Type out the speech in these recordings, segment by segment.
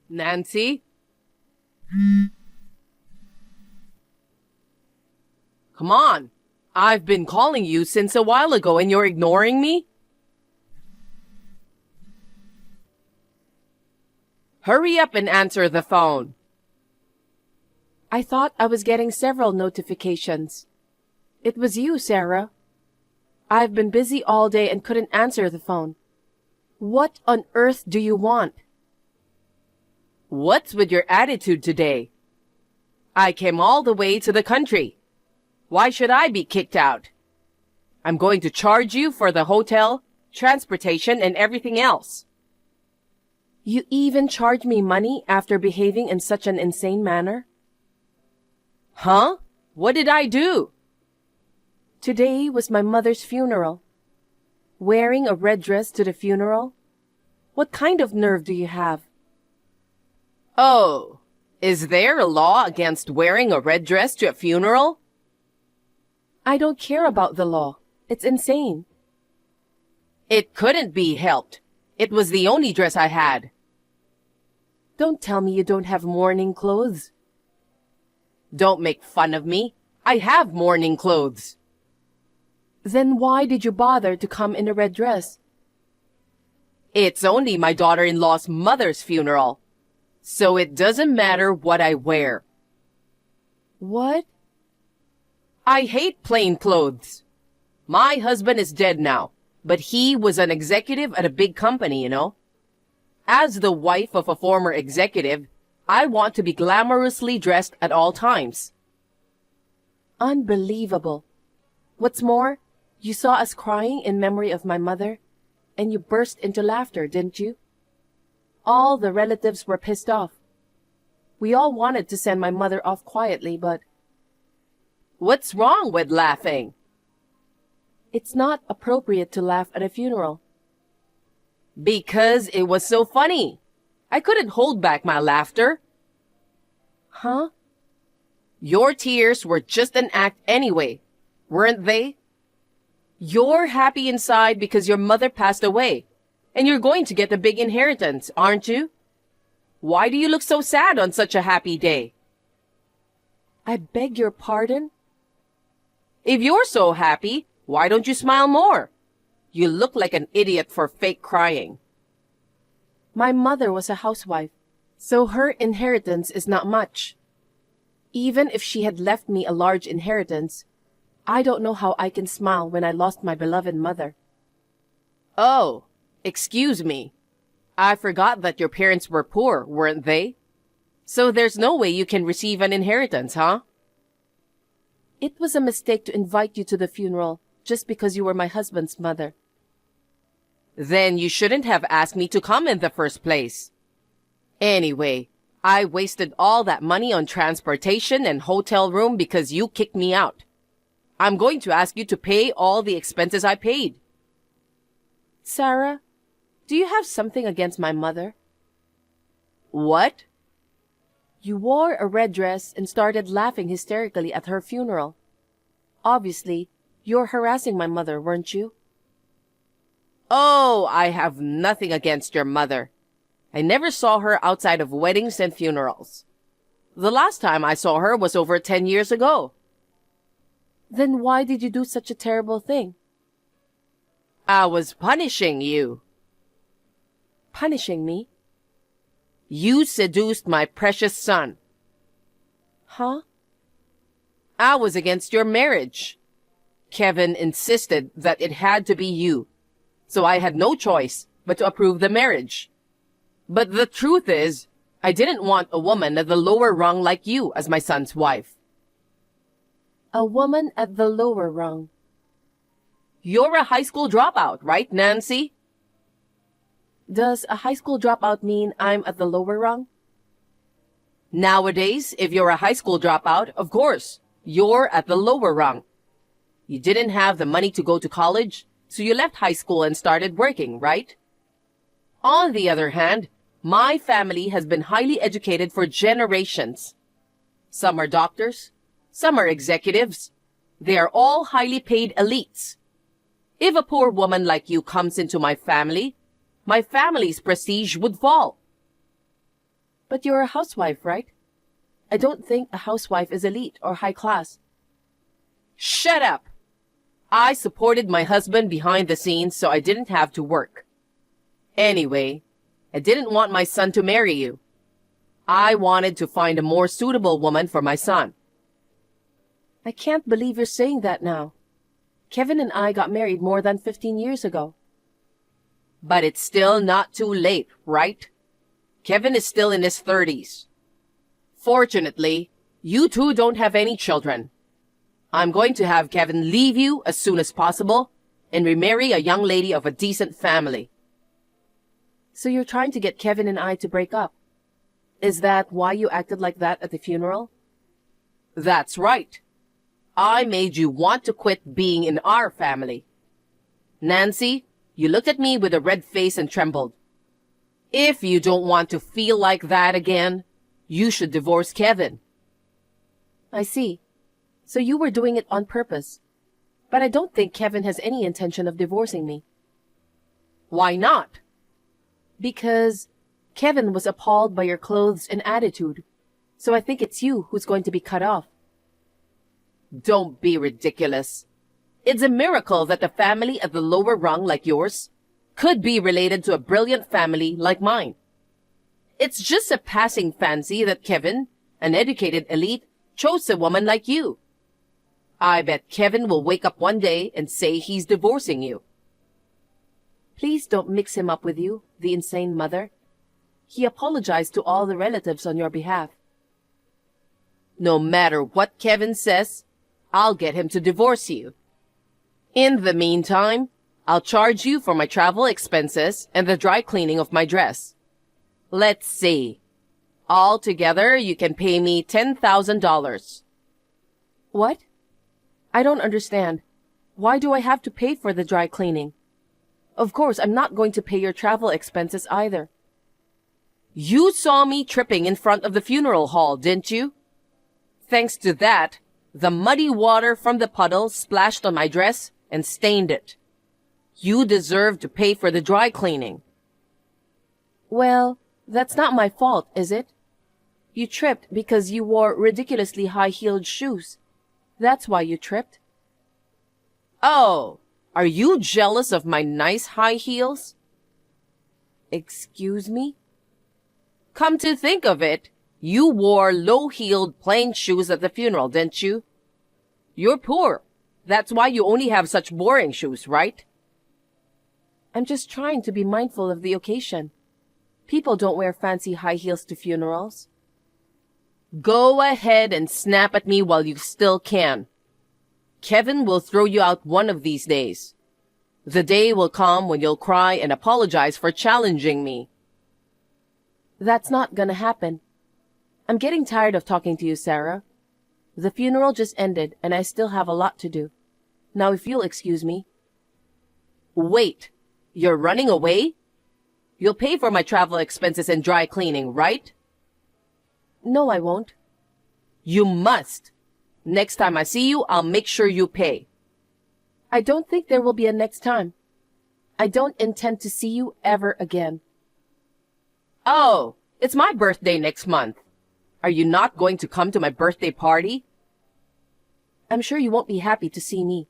Nancy? Come on. I've been calling you since a while ago and you're ignoring me? Hurry up and answer the phone. I thought I was getting several notifications. It was you, Sarah. I've been busy all day and couldn't answer the phone. What on earth do you want? What's with your attitude today? I came all the way to the country. Why should I be kicked out? I'm going to charge you for the hotel, transportation, and everything else. You even charge me money after behaving in such an insane manner? Huh? What did I do? Today was my mother's funeral. Wearing a red dress to the funeral? What kind of nerve do you have? Oh, is there a law against wearing a red dress to a funeral? I don't care about the law. It's insane. It couldn't be helped. It was the only dress I had. Don't tell me you don't have mourning clothes. Don't make fun of me. I have mourning clothes. Then why did you bother to come in a red dress? It's only my daughter-in-law's mother's funeral, so it doesn't matter what I wear. What? I hate plain clothes. My husband is dead now, but he was an executive at a big company, you know. As the wife of a former executive, I want to be glamorously dressed at all times. Unbelievable. What's more, you saw us crying in memory of my mother, and you burst into laughter, didn't you? All the relatives were pissed off. We all wanted to send my mother off quietly, but... What's wrong with laughing? It's not appropriate to laugh at a funeral. Because it was so funny. I couldn't hold back my laughter. Huh? Your tears were just an act anyway, weren't they? You're happy inside because your mother passed away, and you're going to get a big inheritance, aren't you? Why do you look so sad on such a happy day? I beg your pardon? If you're so happy, why don't you smile more? You look like an idiot for fake crying. My mother was a housewife, so her inheritance is not much. Even if she had left me a large inheritance, I don't know how I can smile when I lost my beloved mother. Oh, excuse me. I forgot that your parents were poor, weren't they? So there's no way you can receive an inheritance, huh? It was a mistake to invite you to the funeral just because you were my husband's mother. Then you shouldn't have asked me to come in the first place. Anyway, I wasted all that money on transportation and hotel room because you kicked me out. I'm going to ask you to pay all the expenses I paid. Sarah, do you have something against my mother? What? You wore a red dress and started laughing hysterically at her funeral. Obviously, you're harassing my mother, weren't you? Oh, I have nothing against your mother. I never saw her outside of weddings and funerals. The last time I saw her was over 10 years ago. Then why did you do such a terrible thing? I was punishing you. Punishing me? You seduced my precious son. Huh? I was against your marriage. Kevin insisted that it had to be you, so I had no choice but to approve the marriage. But the truth is, I didn't want a woman at the lower rung like you as my son's wife. A woman at the lower rung. You're a high school dropout, right, Nancy? Does a high school dropout mean I'm at the lower rung? Nowadays, if you're a high school dropout, of course, you're at the lower rung. You didn't have the money to go to college, so you left high school and started working, right? On the other hand, my family has been highly educated for generations. Some are doctors, some are executives. They are all highly paid elites. If a poor woman like you comes into my family's prestige would fall. But you're a housewife, right? I don't think a housewife is elite or high class. Shut up! I supported my husband behind the scenes so I didn't have to work. Anyway, I didn't want my son to marry you. I wanted to find a more suitable woman for my son. I can't believe you're saying that now. Kevin and I got married more than 15 years ago. But it's still not too late, right? Kevin is still in his 30s. Fortunately, you two don't have any children. I'm going to have Kevin leave you as soon as possible and remarry a young lady of a decent family. So you're trying to get Kevin and I to break up. Is that why you acted like that at the funeral? That's right. I made you want to quit being in our family. Nancy, you looked at me with a red face and trembled. If you don't want to feel like that again, you should divorce Kevin. I see. So you were doing it on purpose. But I don't think Kevin has any intention of divorcing me. Why not? Because Kevin was appalled by your clothes and attitude. So I think it's you who's going to be cut off. Don't be ridiculous. It's a miracle that a family at the lower rung like yours could be related to a brilliant family like mine. It's just a passing fancy that Kevin, an educated elite, chose a woman like you. I bet Kevin will wake up one day and say he's divorcing you. Please don't mix him up with you, the insane mother. He apologized to all the relatives on your behalf. No matter what Kevin says, I'll get him to divorce you. In the meantime, I'll charge you for my travel expenses and the dry cleaning of my dress. Let's see. Altogether, you can pay me $10,000. What? I don't understand. Why do I have to pay for the dry cleaning? Of course, I'm not going to pay your travel expenses either. You saw me tripping in front of the funeral hall, didn't you? Thanks to that, the muddy water from the puddle splashed on my dress and stained it. You deserve to pay for the dry cleaning. Well, that's not my fault, is it? You tripped because you wore ridiculously high-heeled shoes. That's why you tripped. Oh, are you jealous of my nice high heels? Excuse me? Come to think of it, you wore low-heeled plain shoes at the funeral, didn't you? You're poor. That's why you only have such boring shoes, right? I'm just trying to be mindful of the occasion. People don't wear fancy high heels to funerals. Go ahead and snap at me while you still can. Kevin will throw you out one of these days. The day will come when you'll cry and apologize for challenging me. That's not gonna happen. I'm getting tired of talking to you, Sarah. The funeral just ended and I still have a lot to do. Now if you'll excuse me. Wait, you're running away? You'll pay for my travel expenses and dry cleaning, right? No, I won't. You must. Next time I see you, I'll make sure you pay. I don't think there will be a next time. I don't intend to see you ever again. Oh, it's my birthday next month. Are you not going to come to my birthday party? I'm sure you won't be happy to see me.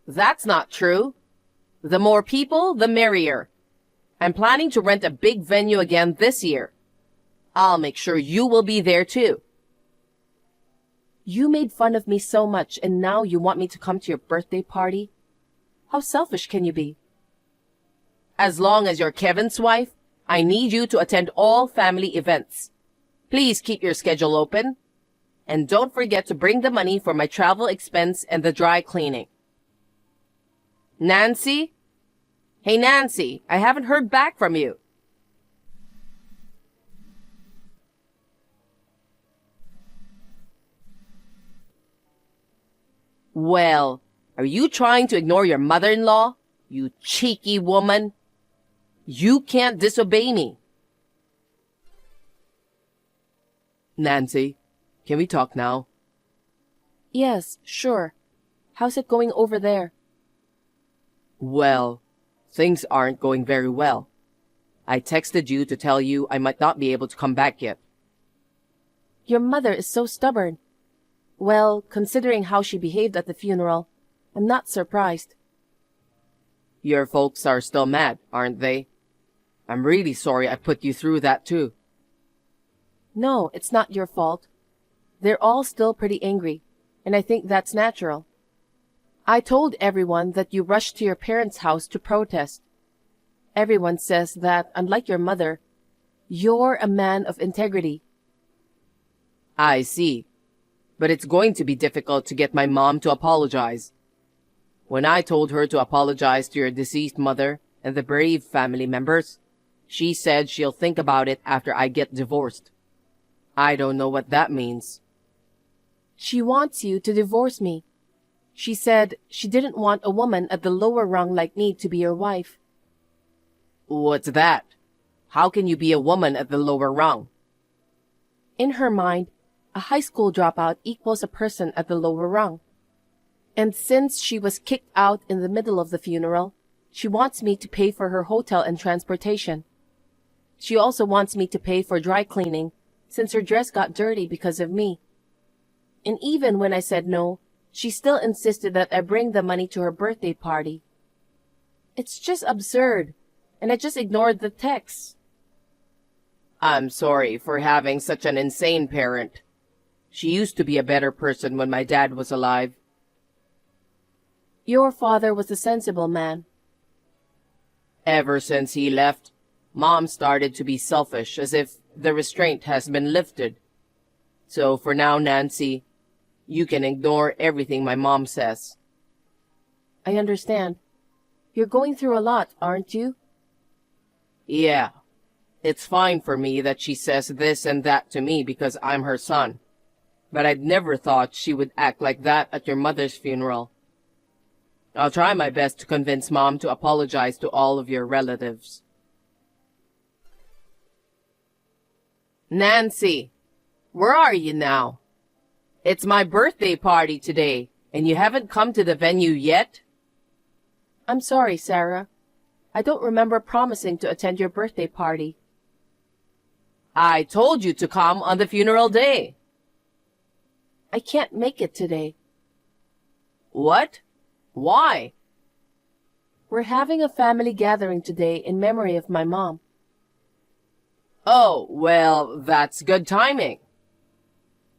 That's not true. The more people, the merrier. I'm planning to rent a big venue again this year. I'll make sure you will be there too. You made fun of me so much and now you want me to come to your birthday party? How selfish can you be? As long as you're Kevin's wife, I need you to attend all family events. Please keep your schedule open. And don't forget to bring the money for my travel expense and the dry cleaning. Nancy? Hey, Nancy, I haven't heard back from you. Well, are you trying to ignore your mother-in-law? You cheeky woman. You can't disobey me. Nancy, can we talk now? Yes, sure. How's it going over there? Well, things aren't going very well. I texted you to tell you I might not be able to come back yet. Your mother is so stubborn. Well, considering how she behaved at the funeral, I'm not surprised. Your folks are still mad, aren't they? I'm really sorry I put you through that too. No, it's not your fault. They're all still pretty angry, and I think that's natural. I told everyone that you rushed to your parents' house to protest. Everyone says that, unlike your mother, you're a man of integrity. I see. But it's going to be difficult to get my mom to apologize. When I told her to apologize to your deceased mother and the Brave family members, she said she'll think about it after I get divorced. I don't know what that means. She wants you to divorce me. She said she didn't want a woman at the lower rung like me to be your wife. What's that? How can you be a woman at the lower rung? In her mind, a high school dropout equals a person at the lower rung. And since she was kicked out in the middle of the funeral, she wants me to pay for her hotel and transportation. She also wants me to pay for dry cleaning, since her dress got dirty because of me. And even when I said no, she still insisted that I bring the money to her birthday party. It's just absurd, and I just ignored the text. I'm sorry for having such an insane parent. She used to be a better person when my dad was alive. Your father was a sensible man. Ever since he left, Mom started to be selfish, as if the restraint has been lifted. So for now, Nancy, you can ignore everything my mom says. I understand. You're going through a lot, aren't you? Yeah. It's fine for me that she says this and that to me because I'm her son. But I'd never thought she would act like that at your mother's funeral. I'll try my best to convince Mom to apologize to all of your relatives. Nancy, where are you now? It's my birthday party today, and you haven't come to the venue yet? I'm sorry, Sarah. I don't remember promising to attend your birthday party. I told you to come on the funeral day. I can't make it today. What? Why? We're having a family gathering today in memory of my mom. Oh, well, that's good timing.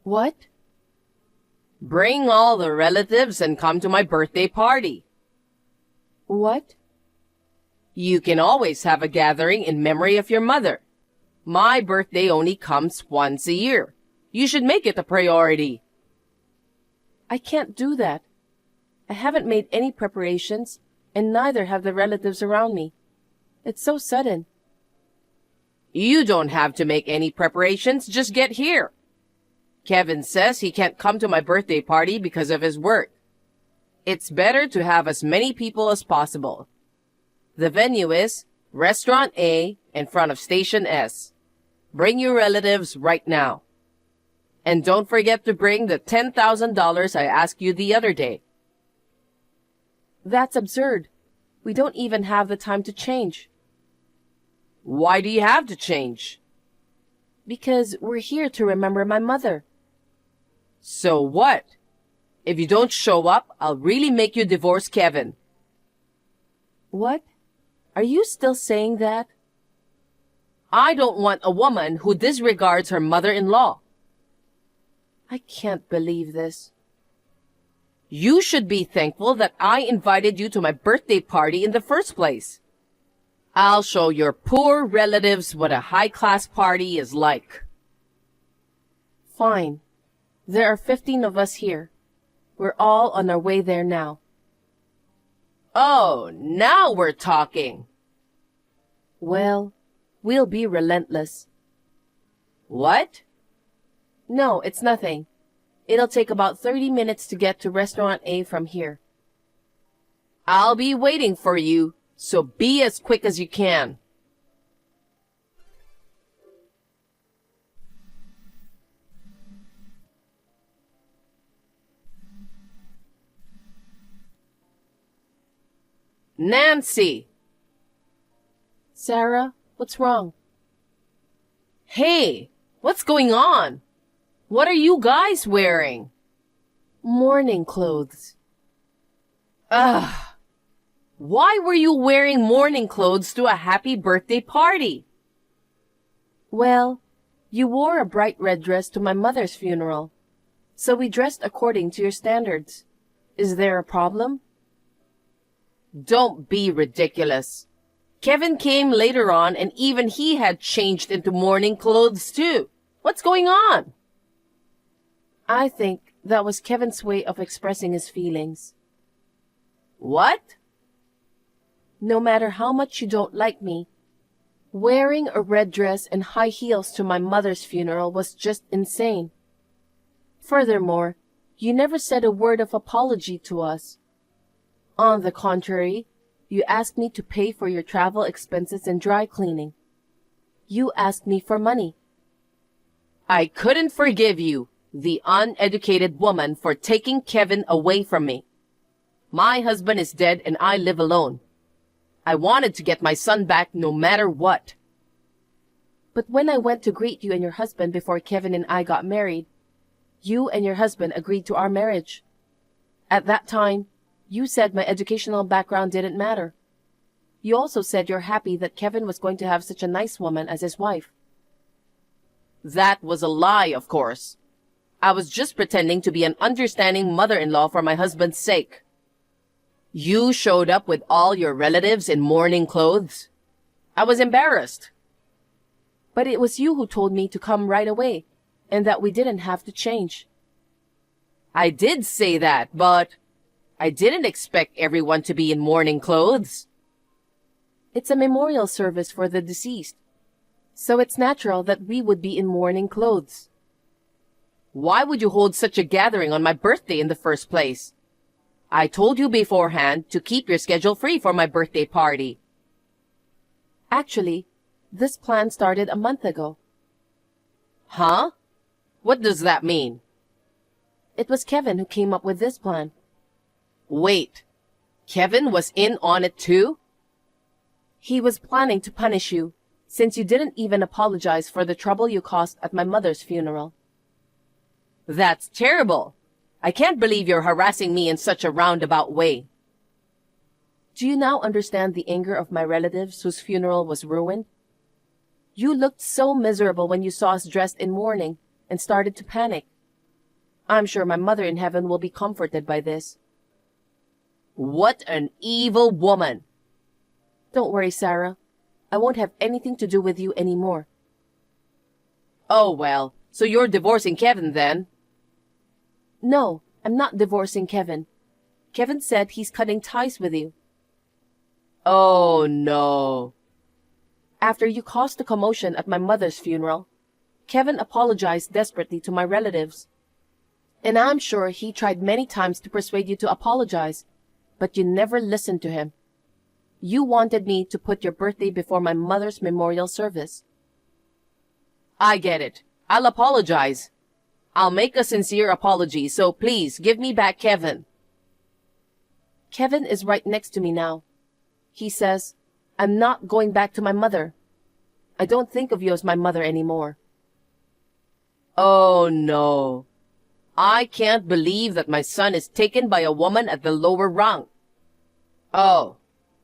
What? Bring all the relatives and come to my birthday party. What? You can always have a gathering in memory of your mother. My birthday only comes once a year. You should make it a priority. I can't do that. I haven't made any preparations, and neither have the relatives around me. It's so sudden. You don't have to make any preparations, just get here. Kevin says he can't come to my birthday party because of his work. It's better to have as many people as possible. The venue is Restaurant A in front of Station S. Bring your relatives right now. And don't forget to bring the $10,000 I asked you the other day. That's absurd. We don't even have the time to change. Why do you have to change? Because we're here to remember my mother. So what? If you don't show up, I'll really make you divorce Kevin. What? Are you still saying that? I don't want a woman who disregards her mother-in-law. I can't believe this. You should be thankful that I invited you to my birthday party in the first place. I'll show your poor relatives what a high-class party is like. Fine. There are 15 of us here. We're all on our way there now. Oh, now we're talking. Well, we'll be relentless. What? No, it's nothing. It'll take about 30 minutes to get to Restaurant A from here. I'll be waiting for you, so be as quick as you can. Nancy! Sarah, What's wrong? Hey, what's going on? What are you guys wearing? Mourning clothes. Ugh. Why were you wearing mourning clothes to a happy birthday party? Well, you wore a bright red dress to my mother's funeral, so we dressed according to your standards. Is there a problem? Don't be ridiculous. Kevin came later on and even he had changed into mourning clothes too. What's going on? I think that was Kevin's way of expressing his feelings. What? No matter how much you don't like me, wearing a red dress and high heels to my mother's funeral was just insane. Furthermore, you never said a word of apology to us. On the contrary, you asked me to pay for your travel expenses and dry cleaning. You asked me for money. I couldn't forgive you, the uneducated woman, for taking Kevin away from me. My husband is dead and I live alone. I wanted to get my son back no matter what. But when I went to greet you and your husband before Kevin and I got married, you and your husband agreed to our marriage. At that time, you said my educational background didn't matter. You also said you're happy that Kevin was going to have such a nice woman as his wife. That was a lie, of course. I was just pretending to be an understanding mother-in-law for my husband's sake. You showed up with all your relatives in mourning clothes. I was embarrassed. But it was you who told me to come right away, and that we didn't have to change. I did say that, but I didn't expect everyone to be in mourning clothes. It's a memorial service for the deceased, so it's natural that we would be in mourning clothes. Why would you hold such a gathering on my birthday in the first place? I told you beforehand to keep your schedule free for my birthday party. Actually, this plan started a month ago. Huh? What does that mean? It was Kevin who came up with this plan. Wait, Kevin was in on it too? He was planning to punish you, since you didn't even apologize for the trouble you caused at my mother's funeral. That's terrible. I can't believe you're harassing me in such a roundabout way. Do you now understand the anger of my relatives whose funeral was ruined? You looked so miserable when you saw us dressed in mourning and started to panic. I'm sure my mother in heaven will be comforted by this. What an evil woman! Don't worry, Sarah. I won't have anything to do with you anymore. Oh well, so you're divorcing Kevin then? No, I'm not divorcing Kevin. Kevin said he's cutting ties with you. Oh no. After you caused a commotion at my mother's funeral, Kevin apologized desperately to my relatives. And I'm sure he tried many times to persuade you to apologize, but you never listened to him. You wanted me to put your birthday before my mother's memorial service. I get it. I'll apologize. I'll make a sincere apology, so please give me back Kevin. Kevin is right next to me now. He says, I'm not going back to my mother. I don't think of you as my mother anymore. Oh no. I can't believe that my son is taken by a woman at the lower rung. Oh,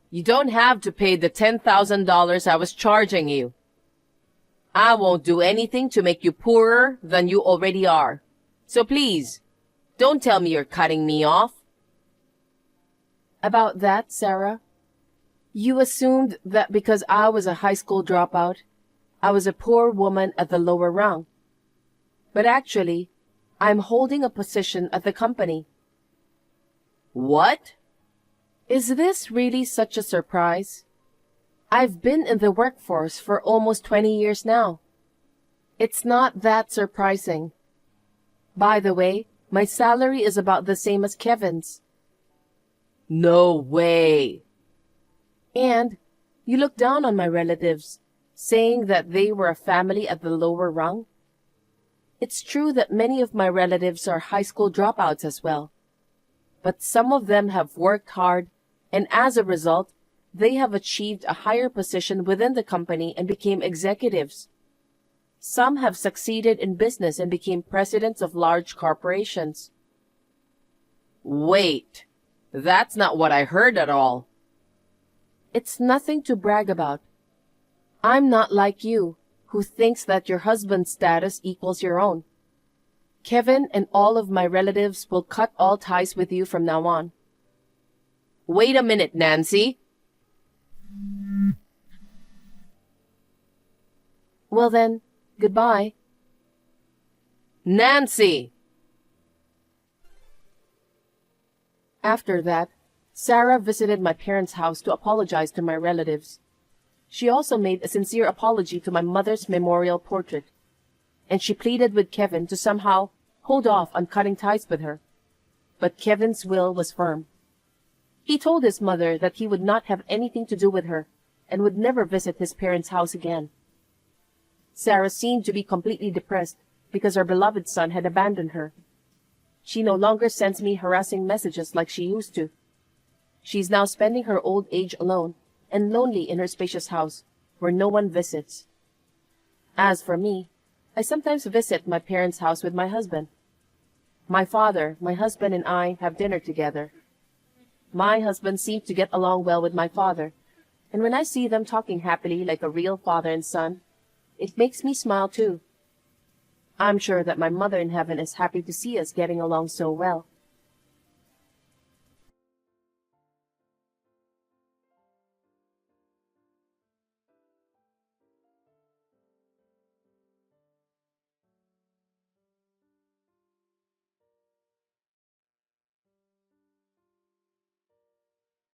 you don't have to pay the $10,000 I was charging you. I won't do anything to make you poorer than you already are. So please, don't tell me you're cutting me off. About that, Sarah, you assumed that because I was a high school dropout, I was a poor woman at the lower rung. But actually, I'm holding a position at the company. What? Is this really such a surprise? I've been in the workforce for almost 20 years now. It's not that surprising. By the way, my salary is about the same as Kevin's. No way. And you look down on my relatives, saying that they were a family at the lower rung. It's true that many of my relatives are high school dropouts as well. But some of them have worked hard, and as a result, They have achieved a higher position within the company and became executives. Some have succeeded in business and became presidents of large corporations. Wait, that's not what I heard at all. It's nothing to brag about. I'm not like you, who thinks that your husband's status equals your own. Kevin and all of my relatives will cut all ties with you from now on. Wait a minute, Nancy. Well then, goodbye. Nancy! After that, Sarah visited my parents' house to apologize to my relatives. She also made a sincere apology to my mother's memorial portrait, and she pleaded with Kevin to somehow hold off on cutting ties with her. But Kevin's will was firm. He told his mother that he would not have anything to do with her and would never visit his parents' house again. Sarah seemed to be completely depressed because her beloved son had abandoned her. She no longer sends me harassing messages like she used to. She is now spending her old age alone and lonely in her spacious house, where no one visits. As for me, I sometimes visit my parents' house with my husband. My father, my husband, and I have dinner together. My husband seems to get along well with my father, and when I see them talking happily like a real father and son, it makes me smile too. I'm sure that my mother in heaven is happy to see us getting along so well.